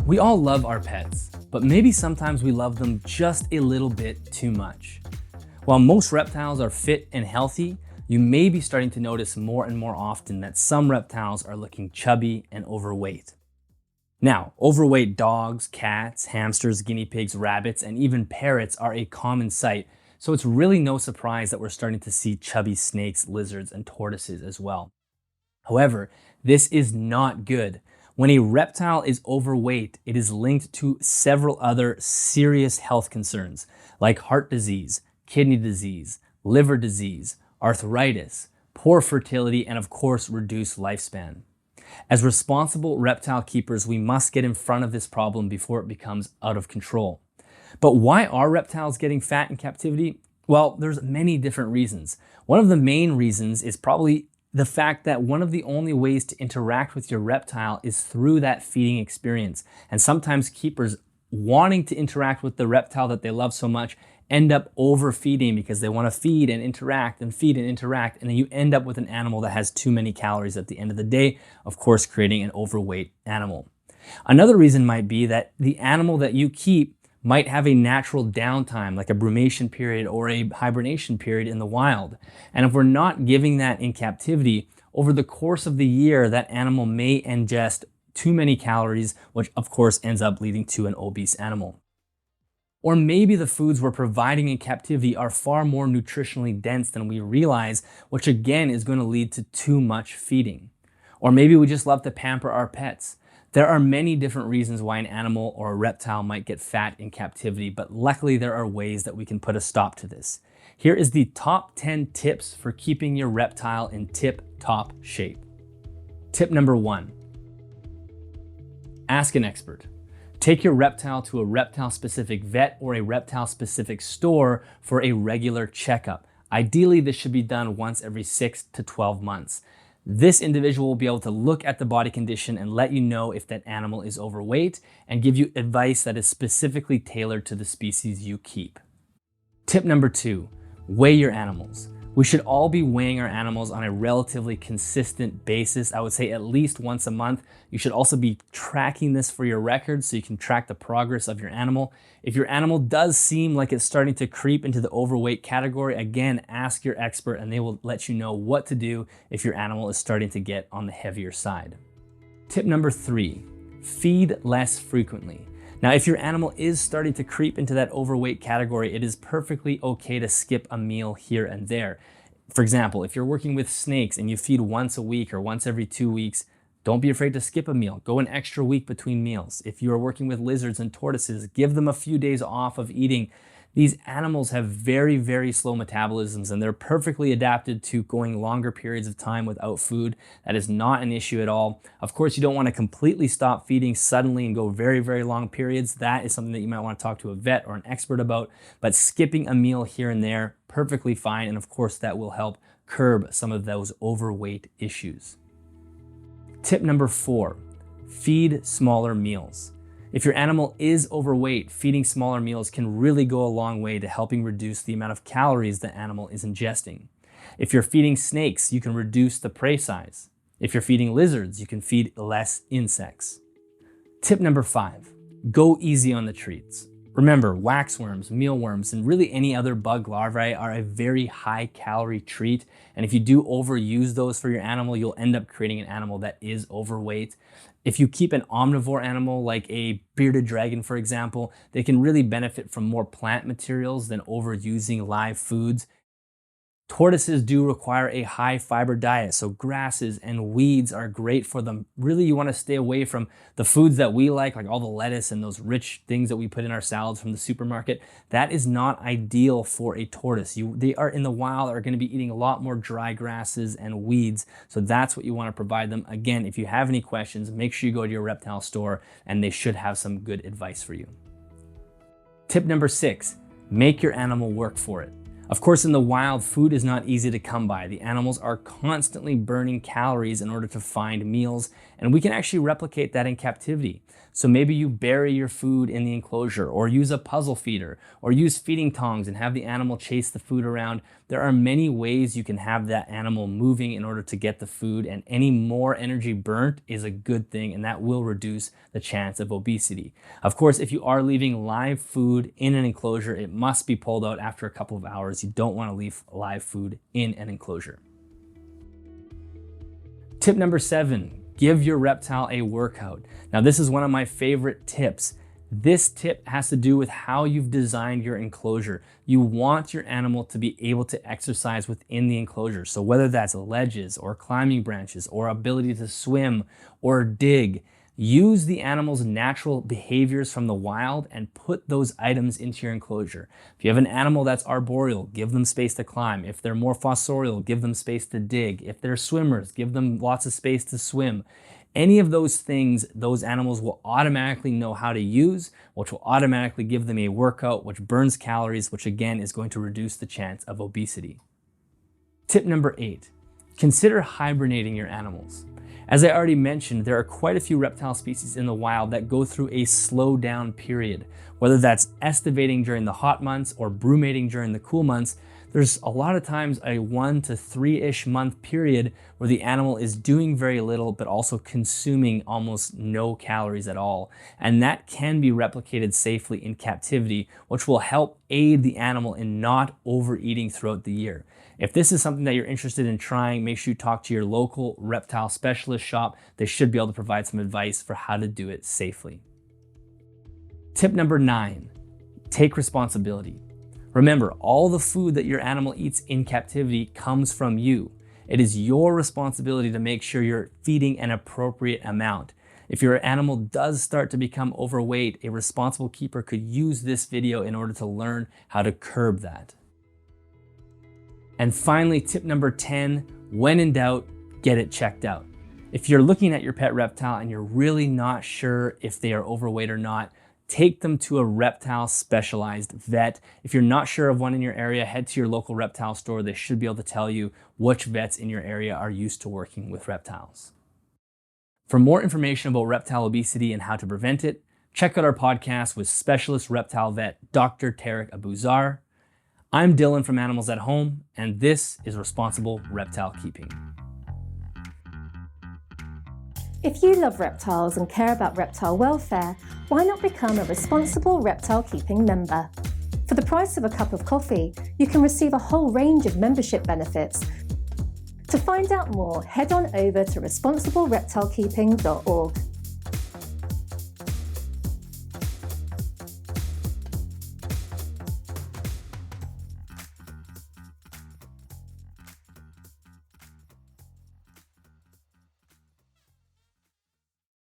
We all love our pets, but maybe sometimes we love them just a little bit too much. While most reptiles are fit and healthy, you may be starting to notice more and more often that some reptiles are looking chubby and overweight. Now, overweight dogs, cats, hamsters, guinea pigs, rabbits, and even parrots are a common sight, so it's really no surprise that we're starting to see chubby snakes, lizards, and tortoises as well. However, this is not good. When a reptile is overweight, it is linked to several other serious health concerns like heart disease, kidney disease, liver disease, arthritis, poor fertility, and of course, reduced lifespan. As responsible reptile keepers, we must get in front of this problem before it becomes out of control. But why are reptiles getting fat in captivity? Well, there's many different reasons. One of the main reasons is probably the fact that one of the only ways to interact with your reptile is through that feeding experience. And sometimes keepers wanting to interact with the reptile that they love so much end up overfeeding because they want to feed and interact and feed and interact. And then you end up with an animal that has too many calories at the end of the day, of course, creating an overweight animal. Another reason might be that the animal that you keep might have a natural downtime, like a brumation period or a hibernation period in the wild. And if we're not giving that in captivity, over the course of the year, that animal may ingest too many calories, which of course ends up leading to an obese animal. Or maybe the foods we're providing in captivity are far more nutritionally dense than we realize, which again is going to lead to too much feeding. Or maybe we just love to pamper our pets. There are many different reasons why an animal or a reptile might get fat in captivity, but luckily there are ways that we can put a stop to this. Here is the top 10 tips for keeping your reptile in tip-top shape. Tip number 1, ask an expert. Take your reptile to a reptile-specific vet or a reptile-specific store for a regular checkup. Ideally, this should be done once every 6 to 12 months. This individual will be able to look at the body condition and let you know if that animal is overweight and give you advice that is specifically tailored to the species you keep. Tip number 2, weigh your animals. We should all be weighing our animals on a relatively consistent basis. I would say at least once a month. You should also be tracking this for your records so you can track the progress of your animal. If your animal does seem like it's starting to creep into the overweight category, again, ask your expert and they will let you know what to do if your animal is starting to get on the heavier side. Tip number 3, feed less frequently. Now, if your animal is starting to creep into that overweight category, it is perfectly okay to skip a meal here and there. For example, if you're working with snakes and you feed once a week or once every 2 weeks, don't be afraid to skip a meal. Go an extra week between meals. If you are working with lizards and tortoises, give them a few days off of eating. These animals have very, very slow metabolisms and they're perfectly adapted to going longer periods of time without food. That is not an issue at all. Of course, you don't want to completely stop feeding suddenly and go very, very long periods. That is something that you might want to talk to a vet or an expert about, but skipping a meal here and there, perfectly fine. And of course, that will help curb some of those overweight issues. Tip number 4, feed smaller meals. If your animal is overweight, feeding smaller meals can really go a long way to helping reduce the amount of calories the animal is ingesting. If you're feeding snakes, you can reduce the prey size. If you're feeding lizards, you can feed less insects. Tip number 5, go easy on the treats. Remember, waxworms, mealworms, and really any other bug larvae are a very high calorie treat. And if you do overuse those for your animal, you'll end up creating an animal that is overweight. If you keep an omnivore animal like a bearded dragon, for example, they can really benefit from more plant materials than overusing live foods. Tortoises do require a high fiber diet, so grasses and weeds are great for them. Really, you want to stay away from the foods that we like all the lettuce and those rich things that we put in our salads from the supermarket. That is not ideal for a tortoise. They are in the wild are going to be eating a lot more dry grasses and weeds, so that's what you want to provide them. Again, if you have any questions, make sure you go to your reptile store and they should have some good advice for you. Tip number 6, make your animal work for it. Of course, in the wild, food is not easy to come by. The animals are constantly burning calories in order to find meals, and we can actually replicate that in captivity. So maybe you bury your food in the enclosure, or use a puzzle feeder, or use feeding tongs and have the animal chase the food around. There are many ways you can have that animal moving in order to get the food, and any more energy burnt is a good thing, and that will reduce the chance of obesity. Of course, if you are leaving live food in an enclosure, it must be pulled out after a couple of hours. You don't want to leave live food in an enclosure. Tip number 7, give your reptile a workout. Now, this is one of my favorite tips. This tip has to do with how you've designed your enclosure. You want your animal to be able to exercise within the enclosure. So whether that's ledges or climbing branches or ability to swim or dig, use the animal's natural behaviors from the wild and put those items into your enclosure. If you have an animal that's arboreal, give them space to climb. If they're more fossorial, give them space to dig. If they're swimmers, give them lots of space to swim. Any of those things, those animals will automatically know how to use, which will automatically give them a workout, which burns calories, which again is going to reduce the chance of obesity. Tip number 8, consider hibernating your animals. As I already mentioned, there are quite a few reptile species in the wild that go through a slow down period. Whether that's estivating during the hot months or brumating during the cool months, there's a lot of times a 1 to 3-ish month period where the animal is doing very little but also consuming almost no calories at all. And that can be replicated safely in captivity, which will help aid the animal in not overeating throughout the year. If this is something that you're interested in trying, make sure you talk to your local reptile specialist shop. They should be able to provide some advice for how to do it safely. Tip number 9, take responsibility. Remember, all the food that your animal eats in captivity comes from you. It is your responsibility to make sure you're feeding an appropriate amount. If your animal does start to become overweight, a responsible keeper could use this video in order to learn how to curb that. And finally, tip number 10, when in doubt, get it checked out. If you're looking at your pet reptile and you're really not sure if they are overweight or not, take them to a reptile specialized vet. If you're not sure of one in your area, head to your local reptile store. They should be able to tell you which vets in your area are used to working with reptiles. For more information about reptile obesity and how to prevent it, check out our podcast with specialist reptile vet Dr. Tarek Abuzar. I'm Dillon from Animals at Home, and this is Responsible Reptile Keeping. If you love reptiles and care about reptile welfare, why not become a Responsible Reptile Keeping member? For the price of a cup of coffee, you can receive a whole range of membership benefits. To find out more, head on over to responsiblereptilekeeping.org.